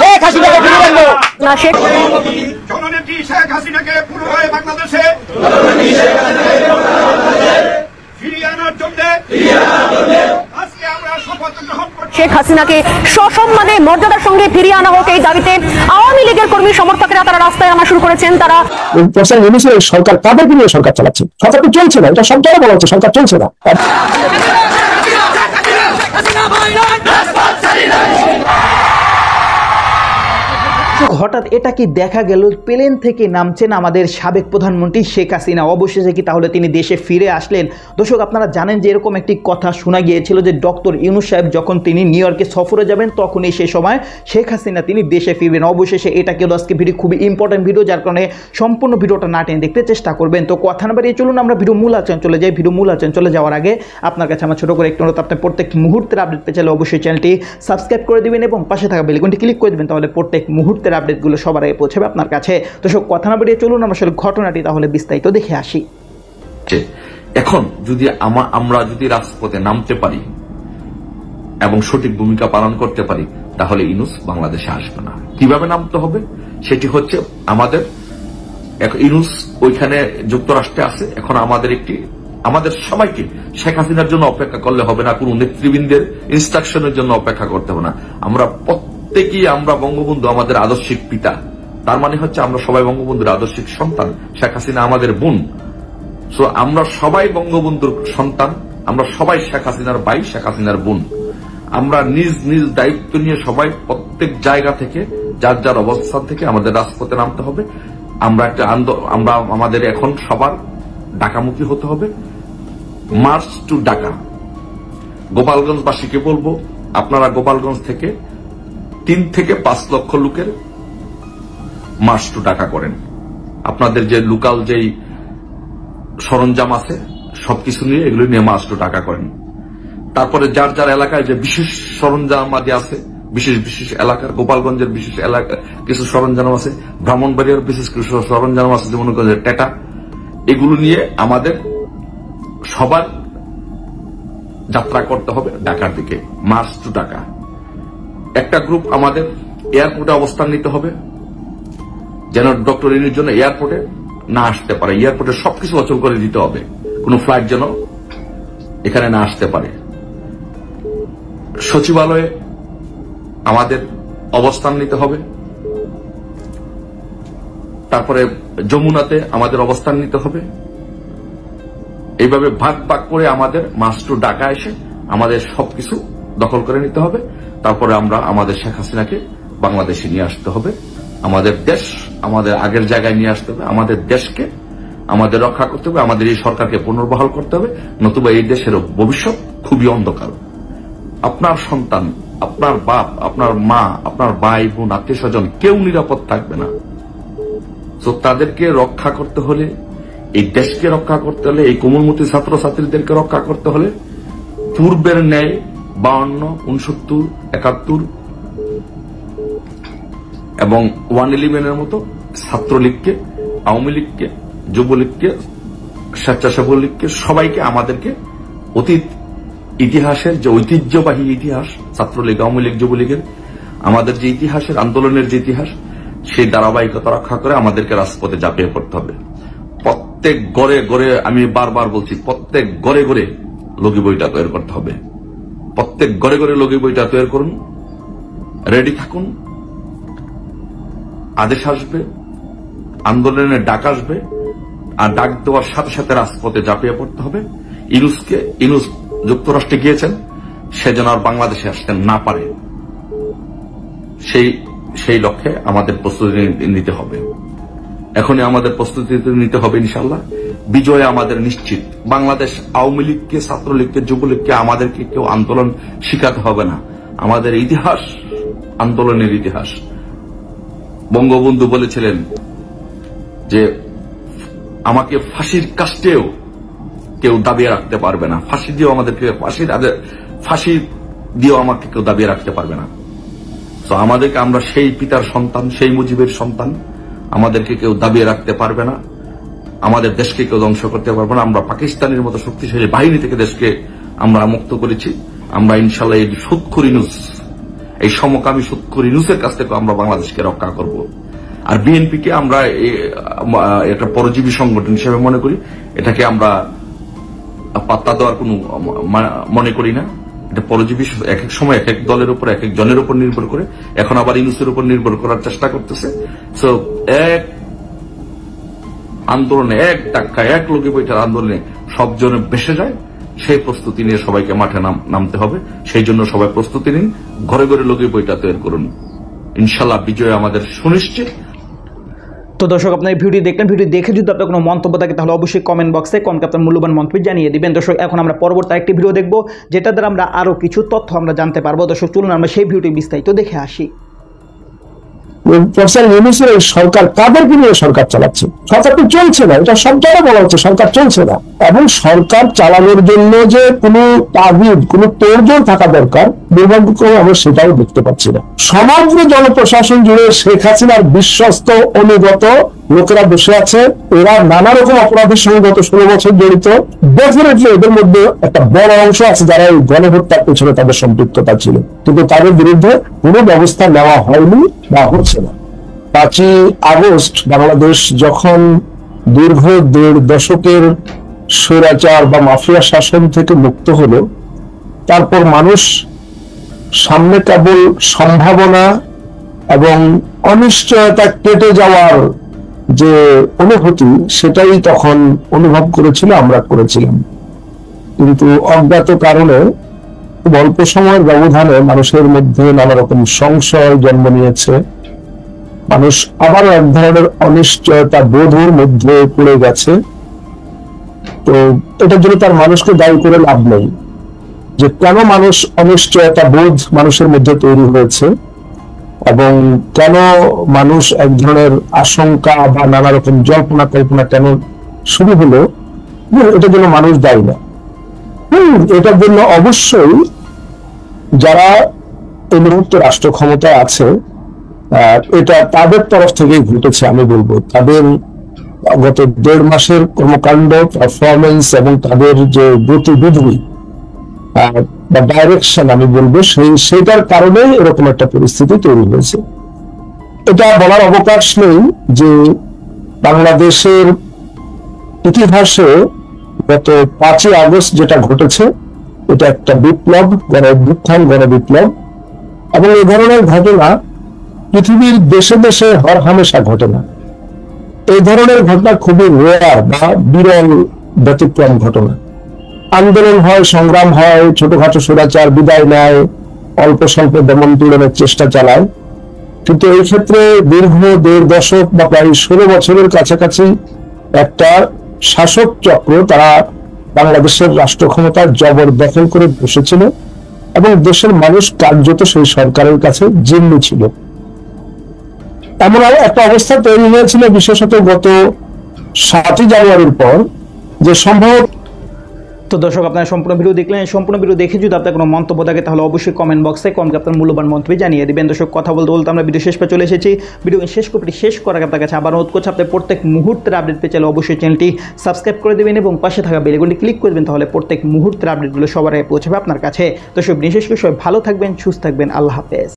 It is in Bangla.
শেখ হাসিনাকে ফিরিয়ে আনবো না। শেখ জননেত্রী শেখ হাসিনাকে পুনরায় বাংলাদেশে ফিরিয়ে আনার জন্য আজকে আমরা শপথ গ্রহণ করছি। শেখ হাসিনাকে সসম্মানে মর্যাদার সঙ্গে ফিরিয়ে আনা হোক, এই দাবিতে আওয়ামী লীগের কর্মী সমর্থকেরা তারা রাস্তায় নামা শুরু করেছেন। তারা সরকার তাদেরকে নিয়ে সরকার চালাচ্ছে, সরকার তো চলছে না, এটা সব জায়গায় বলা হচ্ছে সরকার চলছে না। হঠাৎ এটা কি দেখা গেল, প্লেন থেকে নামছেন আমাদের সাবেক প্রধানমন্ত্রী শেখ হাসিনা, অবশেষে কি তাহলে তিনি দেশে ফিরে আসলেন? দর্শক, আপনারা জানেন যে এরকম একটি কথা শোনা গিয়েছিল যে ডক্টর ইউনূস সাহেব যখন তিনি নিউ ইয়র্কে সফরে যাবেন তখনই সে সময় শেখ হাসিনা তিনি দেশে ফিরবেন। অবশেষে এটা কেউ আজকে ভিডিও খুবই ইম্পর্টেন্ট ভিডিও, যার কারণে সম্পূর্ণ ভিডিওটা না টেনে দেখতে চেষ্টা করবেন। তো কথা না বাড়িয়ে চলুন আমরা ভিডিও মূল আলোচনায় চলে যাই। ভিডিও মূল আলোচনায় চলে যাওয়ার আগে আপনার কাছে আমার ছোট করে একটু অনুরোধ, আপনি প্রত্যেক মুহূর্তের আপডেট পেয়ে চাইলে অবশ্যই চ্যানেলটি সাবস্ক্রাইব করে দিবেন এবং পাশে থাকা বেল আইকনটি ক্লিক করে দিবেন, তাহলে প্রত্যেক মুহূর্তের আপডেটগুলো সবার আগে পৌঁছাবে আপনার কাছে। তো সব কথা না বেরিয়ে চলুন আমরা আসলে ঘটনাটি তাহলে বিস্তারিত দেখে আসি। এখন যদি আমরা যদি রাজপথে নামতে পারি এবং সঠিক ভূমিকা পালন করতে পারি তাহলে ইউনূস বাংলাদেশে আসবে না। কিভাবে নামতে হবে সেটি হচ্ছে আমাদের ইউনূস ওইখানে যুক্তরাষ্ট্রে আছে, এখন আমাদের সবাইকে শেখ হাসিনার জন্য অপেক্ষা করলে হবে না, কোন নেতৃবৃন্দের ইনস্ট্রাকশনের জন্য অপেক্ষা করতে হবে না। আমরা প্রত্যেকেই আমরা বঙ্গবন্ধু আমাদের আদর্শিক পিতা, তার মানে হচ্ছে আমরা সবাই বঙ্গবন্ধুর আদর্শিক সন্তান, শেখ হাসিনা আমাদের বোন। সো আমরা সবাই বঙ্গবন্ধুর সন্তান, আমরা সবাই শেখ হাসিনার ভাই, শেখ হাসিনার বোন। আমরা নিজ নিজ দায়িত্ব নিয়ে সবাই প্রত্যেক জায়গা থেকে যার যার অবস্থান থেকে আমাদের রাজপথে নামতে হবে। আমরা আমাদের এখন সবার ঢাকামুখী হতে হবে, মার্চ টু ঢাকা। গোপালগঞ্জবাসীকে বলবো আপনারা গোপালগঞ্জ থেকে 3 থেকে 5 লক্ষ লোকের মার্চ টু ঢাকা করেন। আপনাদের যে লোকাল যেই সরঞ্জাম আছে সবকিছু নিয়ে এগুলো নিয়ে মার্চ টু ঢাকা করেন। তারপরে যার যার এলাকায় যে বিশেষ সরঞ্জাম আদি আছে, বিশেষ বিশেষ এলাকার, গোপালগঞ্জের বিশেষ এলাকা কিছু সরঞ্জাম আছে, ব্রাহ্মণবাড়িয়ার বিশেষ কিছু সরঞ্জাম আছে, যেমন টেটা, এগুলো নিয়ে আমাদের সবার যাত্রা করতে হবে ঢাকার দিকে, মার্চ টু ঢাকা। একটা গ্রুপ আমাদের এয়ারপোর্টে অবস্থান নিতে হবে, যেন ডক্টর ইউনূস জন্য এয়ারপোর্টে না আসতে পারে, এয়ারপোর্টে সবকিছু অচল করে দিতে হবে, কোন ফ্লাইট যেন এখানে না আসতে পারে। সচিবালয়ে আমাদের অবস্থান নিতে হবে, তারপরে যমুনাতে আমাদের অবস্থান নিতে হবে। এইভাবে ভাগ ভাগ করে আমাদের মার্চ টু ঢাকা এসে আমাদের সবকিছু দখল করে নিতে হবে। তারপরে আমরা আমাদের শেখ হাসিনাকে বাংলাদেশে নিয়ে আসতে হবে, আমাদের দেশ আমাদের আগের জায়গায় নিয়ে আসতে হবে, আমাদের দেশকে আমাদের রক্ষা করতে হবে, আমাদের এই সরকারকে পুনর্বহাল করতে হবে, নতুবা এই দেশের ভবিষ্যৎ খুবই অন্ধকার। আপনার সন্তান, আপনার বাপ, আপনার মা, আপনার ভাই বোন, আত্মীয় স্বজন কেউ নিরাপদ থাকবে না। তো তাদেরকে রক্ষা করতে হলে, এই দেশকে রক্ষা করতে হলে, এই কোমলমতি ছাত্রছাত্রীদেরকে রক্ষা করতে হলে পূর্বের ন্যায় 52, 69, 71 এবং 111 মতো ছাত্রলীগকে, আওয়ামী লীগকে, যুবলীগকে, স্বেচ্ছাসেবক লীগকে, সবাইকে আমাদেরকে অতীত ইতিহাসের যে ঐতিহ্যবাহী ইতিহাস, ছাত্রলীগ, আওয়ামী লীগ, যুবলীগের আমাদের যে ইতিহাসের আন্দোলনের যে ইতিহাস, সেই ধারাবাহিকতা রক্ষা করে আমাদেরকে রাজপথে ঝাঁপিয়ে পড়তে হবে। প্রত্যেক ঘরে ঘরে, আমি বারবার বলছি, প্রত্যেক ঘরে ঘরে লগি বইটা তৈরি করতে হবে। প্রত্যেক ঘরে ঘরে লগি বইটা তৈরি করুন, রেডি থাকুন। আদেশ আসবে, আন্দোলনের ডাক আসবে, আর ডাক দেওয়ার সাথে সাথে রাজপথে ঝাঁপিয়ে পড়তে হবে। ইউনূস যুক্তরাষ্ট্রে গিয়েছেন, সে যেন আর বাংলাদেশে আসতে না পারে, সেই লক্ষ্যে আমাদের প্রস্তুতি নিতে হবে। এখনই আমাদের প্রস্তুতি নিতে হবে ইনশাল্লাহ। বিজয় আমাদের নিশ্চিত। বাংলাদেশ আওয়ামী লীগকে, ছাত্রলীগকে, যুবলীগকে আমাদেরকে কেউ আন্দোলন শিখাতে হবে না। আমাদের ইতিহাস আন্দোলনের ইতিহাস। বঙ্গবন্ধু বলেছিলেন যে আমাকে ফাঁসির কাস্টেও কেউ দাবিয়ে রাখতে পারবে না, ফাঁসি দিয়েও আমাদেরকে ফাঁসি দিয়েও আমাকে কেউ দাবিয়ে রাখতে পারবে না। তো আমাদেরকে, আমরা সেই পিতার সন্তান, সেই মুজিবের সন্তান, আমাদেরকে কেউ দাবিয়ে রাখতে পারবে না, আমাদের দেশকে কেউ ধ্বংস করতে পারবে না। আমরা পাকিস্তানের মতো শক্তিশালী বাহিনী থেকে দেশকে আমরা মুক্ত করেছি। আমরা ইনশাল্লাহ এই সুদখোর ইউনূস এই সমকামী সুৎখোর ইউনূসের কাছ থেকে আমরা বাংলাদেশকে রক্ষা করব। আর বিএনপিকে আমরা একটা পরজীবী সংগঠন হিসেবে মনে করি, এটাকে আমরা পাত্তা দেওয়ার কোনো মনে করি না। এটা পরজীবী এক এক সময় এক এক দলের উপর এক এক জনের উপর নির্ভর করে, এখন আবার ইউনূসের উপর নির্ভর করার চেষ্টা করতেছে। সো এক আন্দোলনে, এক ধাক্কায়, এক লোকে বৈঠার আন্দোলনে সব জনে ভেসে যায়, সেই প্রস্তুতি নিয়ে সবাইকে মাঠে নামতে হবে। সেই জন্য সবাই প্রস্তুতি নিন, ঘরে ঘরে লোকে বইটা তৈরি করুন। ইনশাল্লাহ বিজয় আমাদের সুনিশ্চিত। তো দর্শক, আপনার এই ভিডিও দেখলেন। ভিডিও দেখে যদি আপনার কোনো মন্তব্য থাকে তাহলে অবশ্যই কমেন্ট বক্সে আপনার মূল্যবান মন্তব্য জানিয়ে দিবেন। দর্শক, এখন আমরা পরবর্তী একটি ভিডিও দেখব, যেটা দ্বারা আমরা আরো কিছু তথ্য আমরা জানতে পারবো। দর্শক, চলুন আমরা সেই ভিডিওটি বিস্তারিত দেখে আসি। প্রফেসর ইউনূসের এই সরকার কাদেরকে নিয়ে সরকার চালাচ্ছে? সরকার তো চলছে না, এটা সব জায়গায় বলা হচ্ছে সরকার চলছে না। এবং সরকার চালানোর জন্য যে কোনো তাগিদ, কোনো তোড়জোড় থাকা দরকার, দুর্ভাগ্যক্রমে আমরা সেটাও দেখতে পাচ্ছি না। সমগ্র জনপ্রশাসন জুড়ে শেখ হাসিনার বিশ্বস্ত অনুগত লোকেরা বসে আছে। এরা নানা রকম অপরাধের সঙ্গে গত 16 বছর জড়িত। ডেফিনেটলি এদের মধ্যে একটা বড় অংশ আছে যারা এই গণহত্যার পেছনে তাদের সম্পৃক্ততা ছিল, কিন্তু তাদের বিরুদ্ধে কোনো ব্যবস্থা নেওয়া হয়নি বা হচ্ছে না। 5ই আগস্ট বাংলাদেশ যখন দীর্ঘ 1.5 দশকের স্বৈরাচার বা মাফিয়া শাসন থেকে মুক্ত হলো, তারপর মানুষ সামনে কেবল সম্ভাবনা এবং অনিশ্চয়তা কেটে যাওয়ার যে অনুভূতি, সেটাই তখন অনুভব করেছিল, আমরা করেছিলাম। কিন্তু অজ্ঞাত কারণে খুব অল্প সময়ের ব্যবধানে মানুষের মধ্যে নানা রকম সংশয় জন্ম নিয়েছে। মানুষ আবারও এক ধরনের অনিশ্চয়তা বোধের মধ্যে পড়ে গেছে। তো এটার জন্য তার মানুষকে দায়ী করে লাভ নেই, যে কেন মানুষ অনিশ্চয়তা বোধ মানুষের মধ্যে তৈরি হয়েছে এবং কেন মানুষ এক ধরনের আশঙ্কা বা নানা রকম জল্পনা কল্পনা কেন শুরু হলো, এটার জন্য মানুষ দায়ী না। এটার জন্য অবশ্যই যারা এই মুহূর্তে রাষ্ট্র ক্ষমতায় আছে, এটা তাদের তরফ থেকেই ঘটেছে। আমি বলবো তাদের গত 1.5 মাসের কর্মকাণ্ড, পারফরমেন্স এবং তাদের যে গতিবিধি বা ডাইরেকশন, আমি বলবো সেইটার কারণে এরকম একটা পরিস্থিতি তৈরি হয়েছে। এটা বলার অবকাশ নেই যে বাংলাদেশের ইতিহাসে গত 5ই আগস্ট যেটা ঘটেছে, এটা একটা বিপ্লব, গণ বিপ্লব। এবং এই ধরনের ঘটনা পৃথিবীর দেশে দেশে হর হামেশা ঘটে না। এই ধরনের ঘটনা খুবই রেয়ার বা বিরল ব্যতিক্রম ঘটনা। আন্দোলন হয়, সংগ্রাম হয়, ছোটখাটো স্বৈরাচার বিদায় নেয়, অল্প স্বল্প দমন পীড়নের চেষ্টা চালায়। কিন্তু এই ক্ষেত্রে দীর্ঘ 1.5 দশক বা প্রায় 16 বছরের কাছাকাছি একটা শাসক চক্র তারা বাংলাদেশের রাষ্ট্র ক্ষমতার জবরদখল করে বসেছিল এবং দেশের মানুষ কার্যত সেই সরকারের কাছে জিম্মি ছিল। এমন একটা অবস্থা তৈরি হয়েছিল বিশেষত গত 7ই জানুয়ারির পর, যে সম্ভব। তো দর্শক, আপনারা সম্পূর্ণ ভিডিও দেখলেন। সম্পূর্ণ ভিডিও দেখে যদি আপনার কোনো মন্তব্য থাকে তাহলে অবশ্যই কমেন্ট বক্সে আপনার মূল্যবান মন্তব্য জানিয়ে দিবেন। দর্শক, কথা বলতে বলতে আমরা ভিডিও শেষ পে চলে এসেছি। ভিডিও শেষ করার আপনার কাছে আবার অনুরোধ করছি, আপনি প্রত্যেক মুহূর্তের আপডেট পেতে চাইলে অবশ্যই চ্যানেলটি সাবস্ক্রাইব করে দেবেন এবং পাশে থাকা বেল আইকনটি ক্লিক করে দেবেন, তাহলে প্রত্যেক মুহূর্তের আপডেটগুলো সবার আগে পৌঁছাবে আপনার কাছে। দর্শক, বিশেষ করে সবাই ভালো থাকবেন, সুস্থ থাকবেন। আল্লাহ হাফেজ।